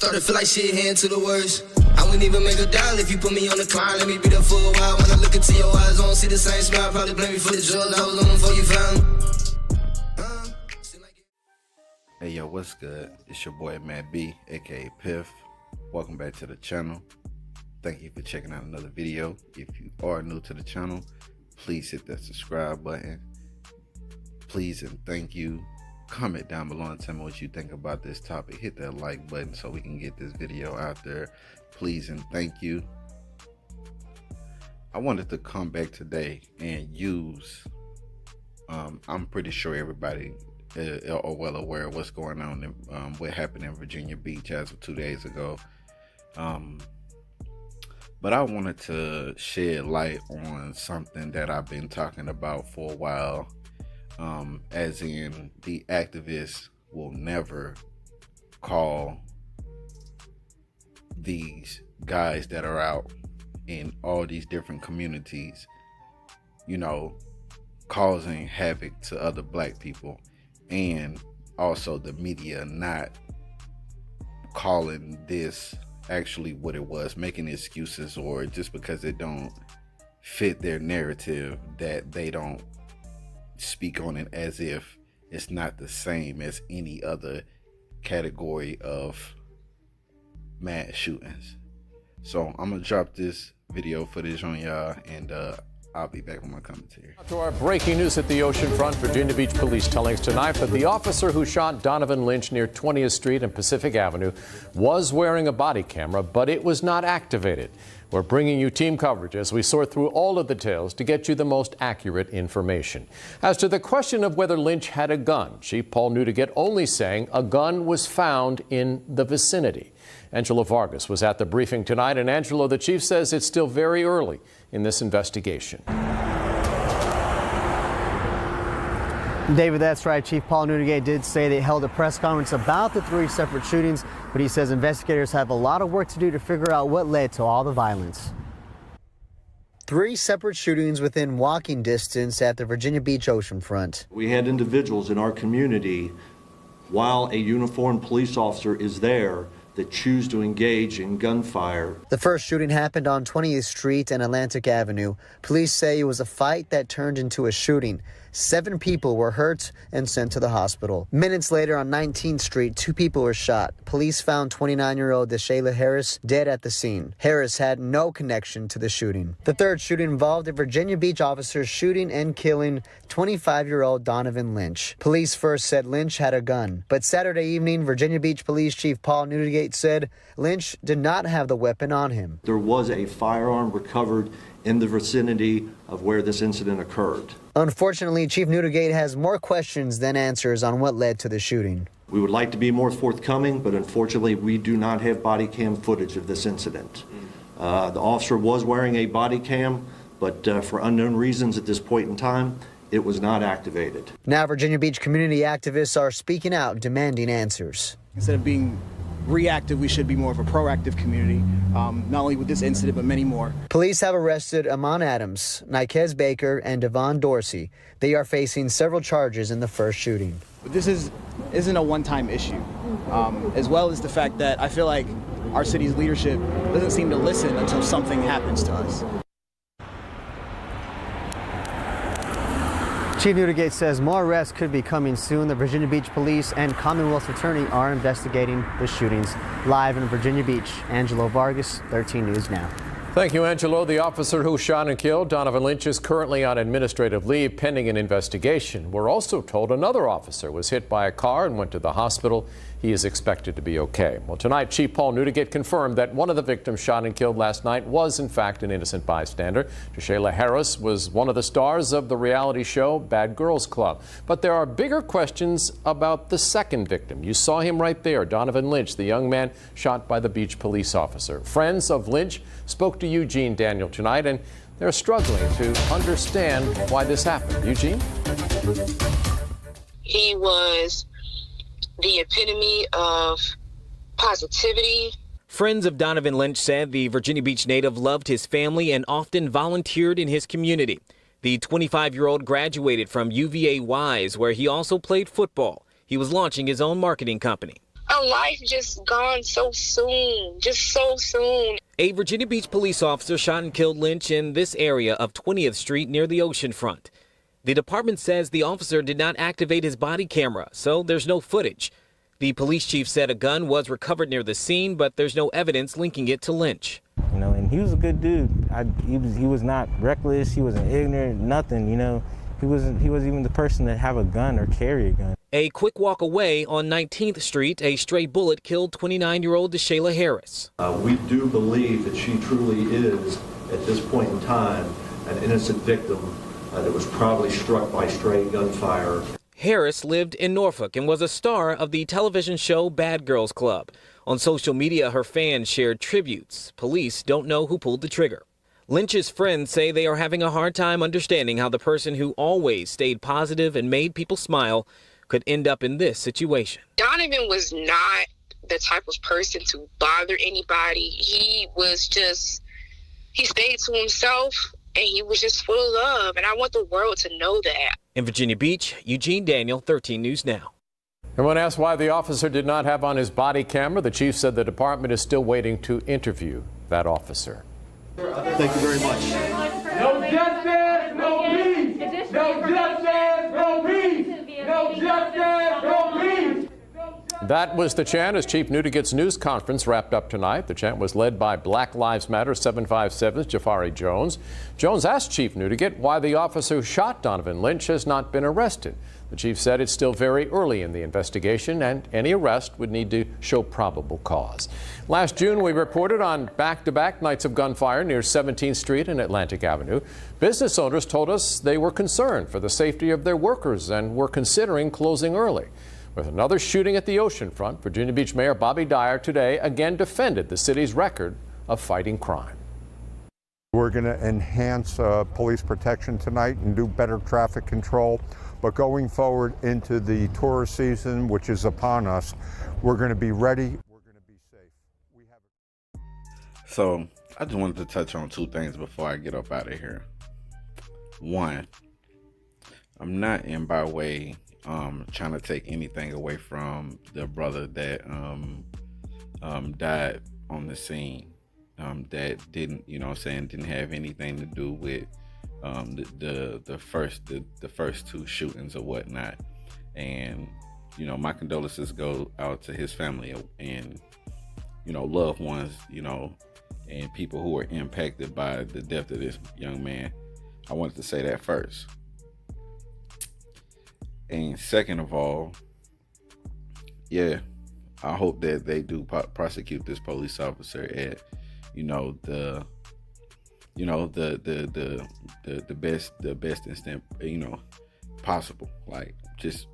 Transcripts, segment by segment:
Started to feel like shit heading to the worst. I wouldn't even make a dial if you put me on the climb. Let me be there for a while. When I look into your eyes, I don't see the same smile. Probably blame me for the drugs I was on before you found me. Hey yo, what's good? It's your boy Matt B, aka Piff. Welcome back to the channel. Thank you for checking out another video. If you are new to the channel, please hit that subscribe button. Please and thank you. Comment down below and tell me what you think about this topic. Hit that like button so we can get this video out there. Please and thank you. I wanted to come back today and use, I'm pretty sure everybody are well aware of what's going on and what happened in Virginia Beach as of 2 days ago. But I wanted to shed light on something that I've been talking about for a while. As in, the activists will never call these guys that are out in all these different communities, you know, causing havoc to other black people, and also the media not calling this actually what it was, making excuses, or just because it don't fit their narrative that they don't speak on it as if it's not the same as any other category of mass shootings. So I'm gonna drop this video footage on y'all, and I'll be back with my commentary. To our breaking news at the oceanfront, Virginia Beach police telling us tonight that the officer who shot Donovan Lynch near 20th Street and Pacific Avenue was wearing a body camera, but it was not activated. We're bringing you team coverage as we sort through all of the details to get you the most accurate information. As to the question of whether Lynch had a gun, Chief Paul Newdigate only saying a gun was found in the vicinity. Angelo Vargas was at the briefing tonight, and Angelo, the chief says it's still very early in this investigation. David, that's right. Chief Paul Newdigate did say they held a press conference about the 3 separate shootings, but he says investigators have a lot of work to do to figure out what led to all the violence. 3 separate shootings within walking distance at the Virginia Beach oceanfront. We had individuals in our community, while a uniformed police officer is there, that choose to engage in gunfire. The first shooting happened on 20th Street and Atlantic Avenue. Police say it was a fight that turned into a shooting. 7 people were hurt and sent to the hospital. Minutes later on 19th Street, 2 people were shot. Police found 29-year-old Deshayla Harris dead at the scene. Harris had no connection to the shooting. The third shooting involved a Virginia Beach officer shooting and killing 25-year-old Donovan Lynch. Police first said Lynch had a gun, but Saturday evening, Virginia Beach Police Chief Paul Newdigate said Lynch did not have the weapon on him. There was a firearm recovered in the vicinity of where this incident occurred. Unfortunately, Chief Newdigate has more questions than answers on what led to the shooting. We would like to be more forthcoming, but unfortunately we do not have body cam footage of this incident. The officer was wearing a body cam, but for unknown reasons at this point in time, it was not activated. Now Virginia Beach community activists are speaking out, demanding answers. Instead of being reactive, we should be more of a proactive community, not only with this incident, but many more. Police have arrested Amon Adams, Nikez Baker, and Devon Dorsey. They are facing several charges in the first shooting. But this isn't a one-time issue, as well as the fact that I feel like our city's leadership doesn't seem to listen until something happens to us. Chief Newdigate says more arrests could be coming soon. The Virginia Beach Police and Commonwealth Attorney are investigating the shootings. Live in Virginia Beach, Angelo Vargas, 13 News Now. Thank you, Angelo. The officer who shot and killed Donovan Lynch is currently on administrative leave pending an investigation. We're also told another officer was hit by a car and went to the hospital. He is expected to be okay. Well, tonight, Chief Paul Newdigate confirmed that one of the victims shot and killed last night was, in fact, an innocent bystander. Deshayla Harris was one of the stars of the reality show Bad Girls Club. But there are bigger questions about the second victim. You saw him right there, Donovan Lynch, the young man shot by the beach police officer. Friends of Lynch spoke to Eugene Daniel tonight, and they're struggling to understand why this happened. Eugene? He was the epitome of positivity. Friends of Donovan Lynch said the Virginia Beach native loved his family and often volunteered in his community. The 25-year-old graduated from UVA Wise, where he also played football. He was launching his own marketing company. I life just gone so soon, just so soon. A Virginia Beach police officer shot and killed Lynch in this area of 20th Street near the oceanfront. The department says the officer did not activate his body camera, so there's no footage. The police chief said a gun was recovered near the scene, but there's no evidence linking it to Lynch. You know, and he was a good dude. He was not reckless. He wasn't ignorant. Nothing. You know, he wasn't even the person to have a gun or carry a gun. A quick walk away on 19th Street, a stray bullet killed 29-year-old DeShayla Harris. We do believe that she truly is, at this point in time, an innocent victim that was probably struck by stray gunfire. Harris lived in Norfolk and was a star of the television show Bad Girls Club. On social media, her fans shared tributes. Police don't know who pulled the trigger. Lynch's friends say they are having a hard time understanding how the person who always stayed positive and made people smile could end up in this situation. Donovan was not the type of person to bother anybody. He stayed to himself, and he was just full of love, and I want the world to know that. In Virginia Beach, Eugene Daniel, 13 News Now. And when asked why the officer did not have on his body camera, the chief said the department is still waiting to interview that officer. Thank you very much. No justice, no peace. No justice, no peace. No justice, no peace. That was the chant as Chief Newdigat's news conference wrapped up tonight. The chant was led by Black Lives Matter 757's Jafari Jones. Jones asked Chief Newdigat why the officer who shot Donovan Lynch has not been arrested. The chief said it's still very early in the investigation and any arrest would need to show probable cause. Last June, we reported on back-to-back nights of gunfire near 17th Street and Atlantic Avenue. Business owners told us they were concerned for the safety of their workers and were considering closing early. With another shooting at the oceanfront, Virginia Beach Mayor Bobby Dyer today again defended the city's record of fighting crime. We're going to enhance police protection tonight and do better traffic control. But going forward into the tourist season, which is upon us, we're going to be ready. We're going to be safe. So I just wanted to touch on two things before I get up out of here. One, I'm not in by way trying to take anything away from the brother that died on the scene, that didn't, didn't have anything to do with the first two shootings or whatnot. And my condolences go out to his family and loved ones, and people who were impacted by the death of this young man. I wanted to say that first. And second of all, yeah, I hope that they do prosecute this police officer at, the best instant, possible. Like, just,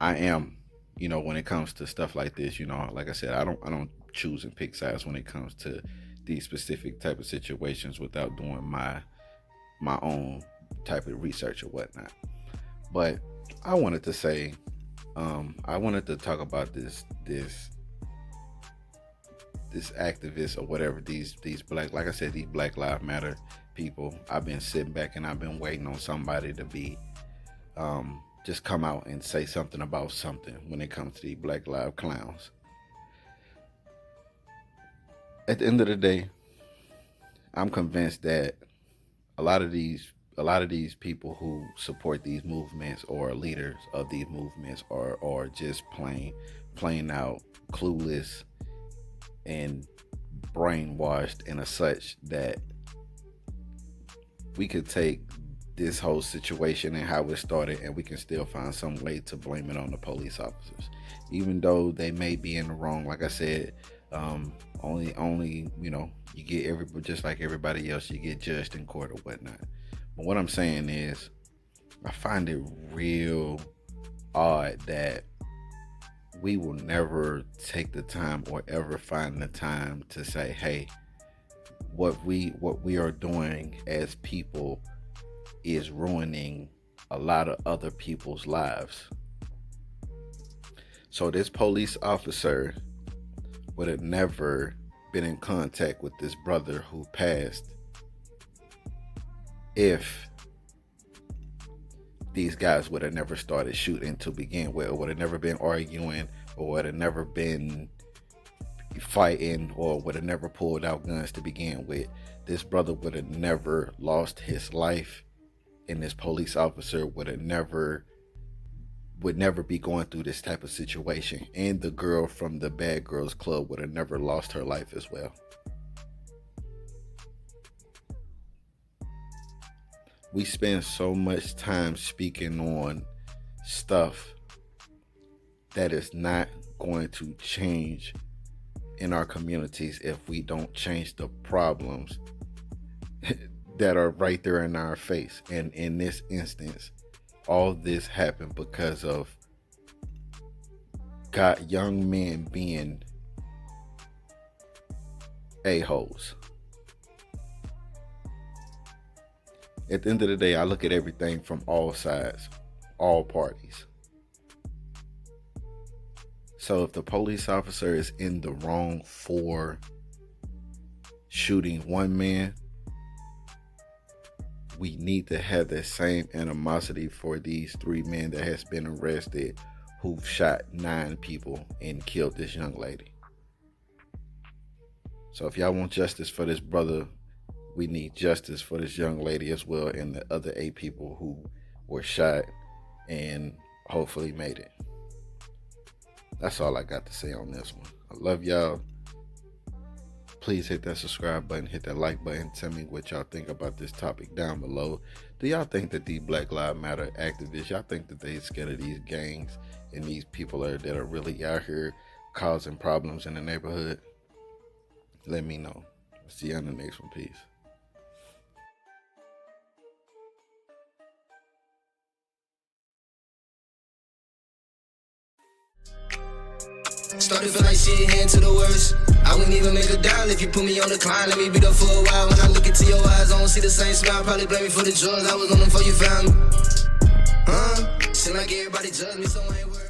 I am, when it comes to stuff like this, like I said, I don't choose and pick sides when it comes to these specific type of situations without doing my own type of research or whatnot. But I wanted to say, I wanted to talk about this activist or whatever, these black, like I said, these Black Lives Matter people. I've been sitting back and I've been waiting on somebody to be, just come out and say something about something when it comes to these Black Lives clowns. At the end of the day, I'm convinced that a lot of these people who support these movements or leaders of these movements are just plain out clueless and brainwashed in a such that we could take this whole situation and how it started and we can still find some way to blame it on the police officers, even though they may be in the wrong. Like I said, only you get just like everybody else, you get judged in court or whatnot. But what I'm saying is, I find it real odd that we will never take the time or ever find the time to say, hey, what we are doing as people is ruining a lot of other people's lives. So this police officer would have never been in contact with this brother who passed if these guys would have never started shooting to begin with, or would have never been arguing, or would have never been fighting, or would have never pulled out guns to begin with. This brother would have never lost his life, and this police officer would never be going through this type of situation. And the girl from the Bad Girls Club would have never lost her life as well. We spend so much time speaking on stuff that is not going to change in our communities if we don't change the problems that are right there in our face. And in this instance, all this happened because of young men being a-holes. At the end of the day, I look at everything from all sides, all parties. So if the police officer is in the wrong for shooting one man, we need to have that same animosity for these 3 men that has been arrested who've shot 9 people and killed this young lady. So if y'all want justice for this brother, we need justice for this young lady as well, and the other 8 people who were shot and hopefully made it. That's all I got to say on this one. I love y'all. Please hit that subscribe button, hit that like button. Tell me what y'all think about this topic down below. Do y'all think that these Black Lives Matter activists, y'all think that they scared of these gangs and these people that are really out here causing problems in the neighborhood? Let me know. See you on the next one. Peace. Started feel like shit, heading to the worst. I wouldn't even make a dial if you put me on the climb. Let me be there for a while. When I look into your eyes, I don't see the same smile. Probably blame me for the drugs. I was on them before you found me. Seem like everybody judged me, so I ain't worried.